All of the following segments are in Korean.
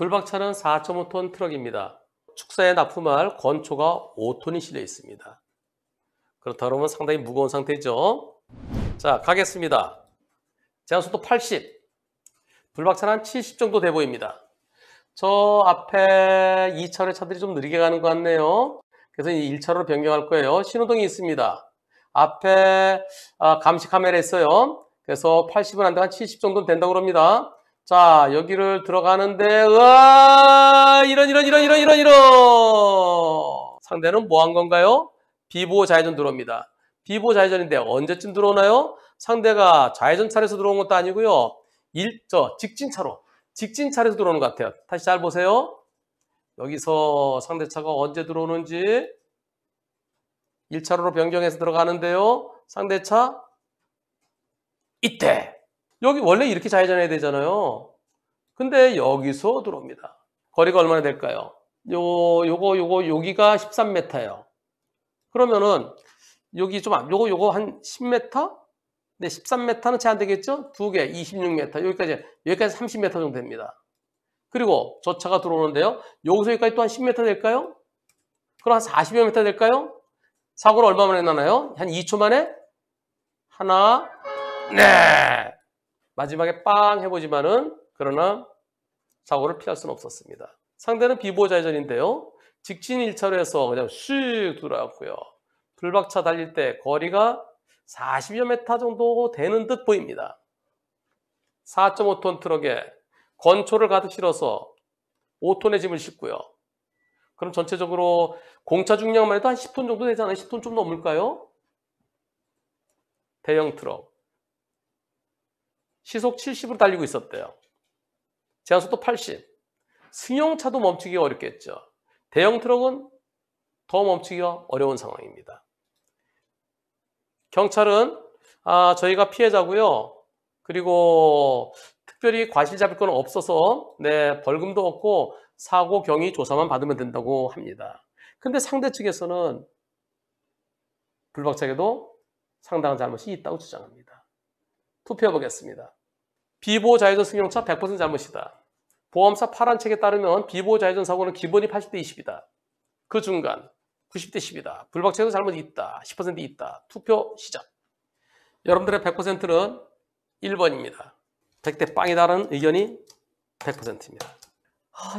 불박차는 4.5톤 트럭입니다. 축사에 납품할 건초가 5톤이 실려 있습니다. 그렇다 그러면 상당히 무거운 상태죠. 자, 가겠습니다. 제한속도 80. 불박차는 한 70 정도 돼 보입니다. 저 앞에 2차로의 차들이 좀 느리게 가는 것 같네요. 그래서 1차로로 변경할 거예요. 신호등이 있습니다. 앞에 감시 카메라 있어요. 그래서 80은 안 되고 한 70 정도는 된다고 합니다. 자, 여기를 들어가는데, 으아! 이런. 상대는 뭐 한 건가요? 비보호 좌회전 들어옵니다. 비보호 좌회전인데 언제쯤 들어오나요? 상대가 좌회전 차로에서 들어온 것도 아니고요. 직진 차로에서 들어오는 것 같아요. 다시 잘 보세요. 여기서 상대차가 언제 들어오는지 1차로로 변경해서 들어가는데요. 상대차 이때. 여기 원래 이렇게 좌회전해야 되잖아요. 근데 여기서 들어옵니다. 거리가 얼마나 될까요? 여기가 13m예요. 그러면은 여기 좀 요거 한 10m? 네, 13m는 채 안 되겠죠? 두 개, 26m. 여기까지 30m 정도 됩니다. 그리고 저 차가 들어오는데요. 여기서 여기까지 또 한 10m 될까요? 그럼 한 40여 m 될까요? 사고를 얼마 만에 나나요? 한 2초 만에? 하나, 네. 마지막에 빵 해보지만은, 그러나 사고를 피할 수는 없었습니다. 상대는 비보호 좌회전인데요. 직진 1차로에서 그냥 슉 들어왔고요. 불박차 달릴 때 거리가 40여 m 정도 되는 듯 보입니다. 4.5톤 트럭에 건초를 가득 실어서 5톤의 짐을 싣고요. 그럼 전체적으로 공차 중량만 해도 한 10톤 정도 되잖아요. 10톤 좀 넘을까요? 대형 트럭. 시속 70으로 달리고 있었대요. 제한속도 80. 승용차도 멈추기가 어렵겠죠. 대형 트럭은 더 멈추기가 어려운 상황입니다. 경찰은 저희가 피해자고요. 그리고 특별히 과실 잡을 건 없어서 벌금도 없고 사고 경위 조사만 받으면 된다고 합니다. 근데 상대 측에서는 불박차에도 상당한 잘못이 있다고 주장합니다. 투표해 보겠습니다. 비보호 좌회전 승용차 100% 잘못이다. 보험사 파란 책에 따르면 비보호 좌회전 사고는 기본이 80대 20이다. 그 중간 90대 10이다. 불박차에도 잘못이 있다. 10% 있다. 투표 시작. 여러분들의 100%는 1번입니다. 100대 빵이다라는 의견이 100%입니다.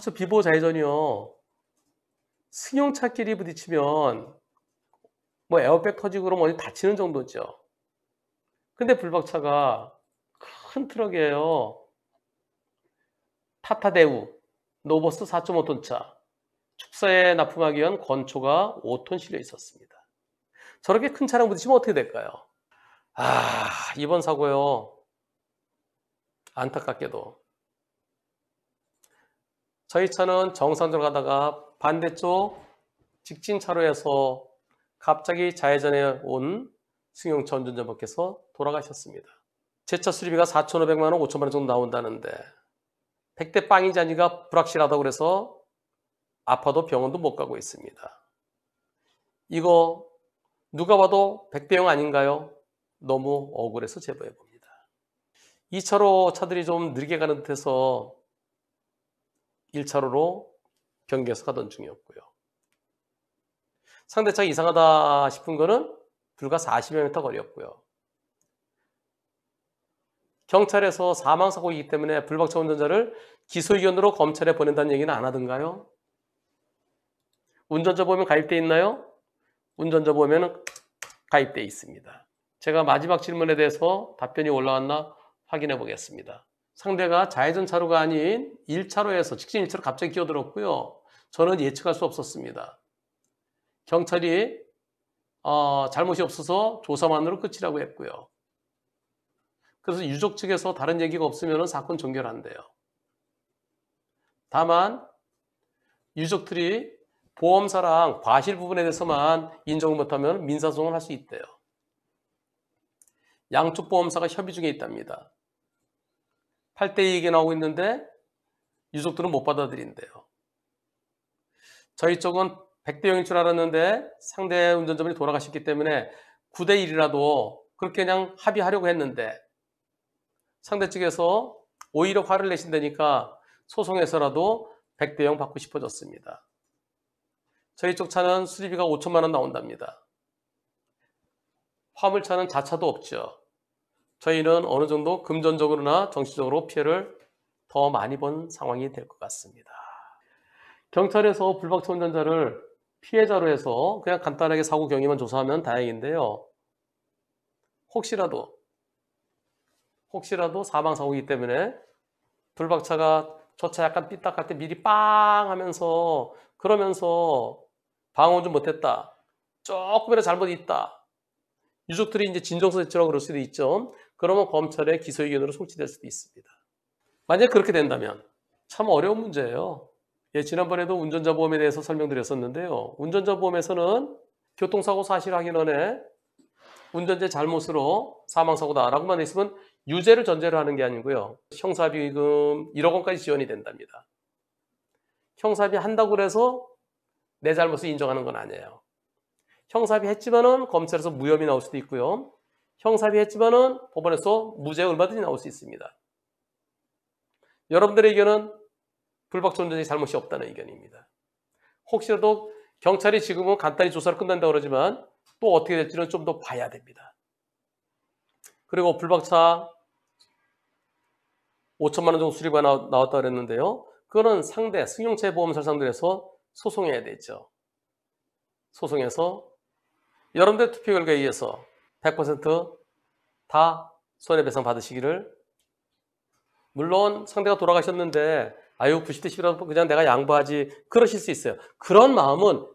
저 비보호 좌회전이요. 승용차끼리 부딪히면 뭐 에어백 터지고 그러면 어디 다치는 정도죠. 근데 불박차가 큰 트럭이에요. 타타대우 노버스 4.5톤 차. 축사에 납품하기 위한 건초가 5톤 실려 있었습니다. 저렇게 큰 차량 부딪히면 어떻게 될까요? 이번 사고요. 안타깝게도 저희 차는 정상적으로 가다가 반대쪽 직진 차로에서 갑자기 좌회전해 온 승용차 운전자분께서 돌아가셨습니다. 제 차 수리비가 4,500만 원, 5천만 원 정도 나온다는데 100대 빵인지 아닌지가 불확실하다고 그래서 아파도 병원도 못 가고 있습니다. 이거 누가 봐도 100대 0 아닌가요? 너무 억울해서 제보해 봅니다. 2차로 차들이 좀 느리게 가는 듯해서 1차로로 변경해서 가던 중이었고요. 상대차가 이상하다 싶은 거는 불과 40여 m 거리였고요. 경찰에서 사망사고이기 때문에 불박차 운전자를 기소의견으로 검찰에 보낸다는 얘기는 안 하던가요? 운전자 보면 가입돼 있나요? 운전자 보면 가입돼 있습니다. 제가 마지막 질문에 대해서 답변이 올라왔나 확인해 보겠습니다. 상대가 좌회전 차로가 아닌 1차로에서 직진 1차로 갑자기 끼어들었고요. 저는 예측할 수 없었습니다. 경찰이 잘못이 없어서 조사만으로 끝이라고 했고요. 그래서 유족 측에서 다른 얘기가 없으면 사건 종결한대요. 다만 유족들이 보험사랑 과실 부분에 대해서만 인정을 못하면 민사소송을 할 수 있대요. 양쪽 보험사가 협의 중에 있답니다. 8대 2 얘기 나오고 있는데 유족들은 못 받아들인대요. 저희 쪽은 100대 0인 줄 알았는데 상대 운전자분이 돌아가셨기 때문에 9대 1이라도 그렇게 그냥 합의하려고 했는데 상대 측에서 오히려 화를 내신다니까 소송에서라도 100대 0 받고 싶어졌습니다. 저희 쪽 차는 수리비가 5천만 원 나온답니다. 화물차는 자차도 없죠. 저희는 어느 정도 금전적으로나 정신적으로 피해를 더 많이 본 상황이 될 것 같습니다. 경찰에서 불박차 운전자를 피해자로 해서 그냥 간단하게 사고 경위만 조사하면 다행인데요. 혹시라도 사망사고이기 때문에 불박차가 저 차 약간 삐딱할 때 미리 빵 하면서 그러면서 방어 좀 못했다. 조금이라도 잘못 있다. 유족들이 이제 진정서 제출하고 그럴 수도 있죠. 그러면 검찰의 기소 의견으로 송치될 수도 있습니다. 만약 그렇게 된다면 참 어려운 문제예요. 예, 지난번에도 운전자 보험에 대해서 설명드렸었는데요. 운전자 보험에서는 교통사고 사실 확인원에 운전자의 잘못으로 사망사고다라고만 있으면 유죄를 전제로 하는 게 아니고요. 형사비금 1억 원까지 지원이 된답니다. 형사비 한다고 해서 내 잘못을 인정하는 건 아니에요. 형사비 했지만은 검찰에서 무혐의 나올 수도 있고요. 형사비 했지만은 법원에서 무죄 얼마든지 나올 수 있습니다. 여러분들의 의견은 불박차 운전자의 잘못이 없다는 의견입니다. 혹시라도 경찰이 지금은 간단히 조사를 끝난다고 그러지만 또 어떻게 될지는 좀 더 봐야 됩니다. 그리고 불박차 5천만 원 정도 수리가 나왔다고 그랬는데요. 그거는 상대 승용차 보험사를 상대로 해서 소송해야 되죠. 소송해서 여러분들의 투표 결과에 의해서 100% 다 손해배상 받으시기를, 물론 상대가 돌아가셨는데 아유 90대 10이라도 그냥 내가 양보하지 그러실 수 있어요. 그런 마음은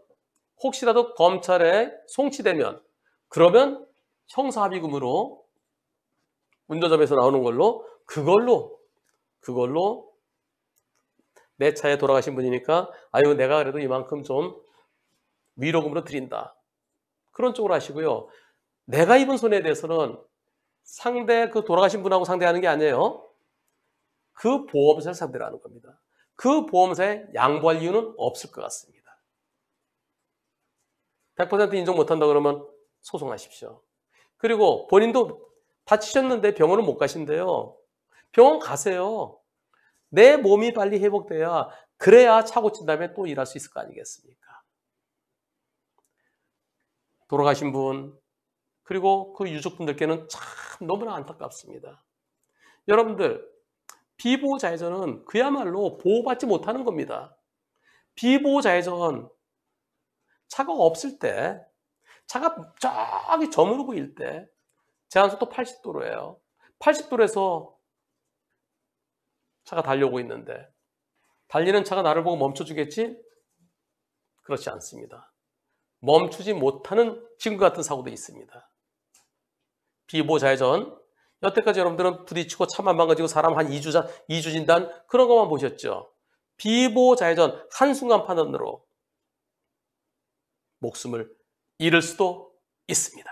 혹시라도 검찰에 송치되면 그러면 형사합의금으로 운전점에서 나오는 걸로 그걸로 내 차에 돌아가신 분이니까 아유 내가 그래도 이만큼 좀 위로금으로 드린다. 그런 쪽으로 하시고요. 내가 입은 손해에 대해서는 상대 그 돌아가신 분하고 상대하는 게 아니에요. 그 보험사를 상대로 하는 겁니다. 그 보험사에 양보할 이유는 없을 것 같습니다. 100% 인정 못한다 그러면 소송하십시오. 그리고 본인도 다치셨는데 병원을 못 가신대요. 병원 가세요. 내 몸이 빨리 회복돼야 그래야 차 고친 다음에 또 일할 수 있을 거 아니겠습니까? 돌아가신 분 그리고 그 유족분들께는 참 너무나 안타깝습니다. 여러분들 비보호자회전은 그야말로 보호받지 못하는 겁니다. 비보호자회전 차가 없을 때 차가 저기 저물어 보일 때 제한속도 80도로예요. 80도로에서 차가 달려오고 있는데 달리는 차가 나를 보고 멈춰주겠지? 그렇지 않습니다. 멈추지 못하는 지금과 같은 사고도 있습니다. 비보호자회전 여태까지 여러분들은 부딪히고 차만 망가지고 사람 한 2주 진단 그런 것만 보셨죠. 비보호자회전 한순간 판단으로 목숨을 잃을 수도 있습니다.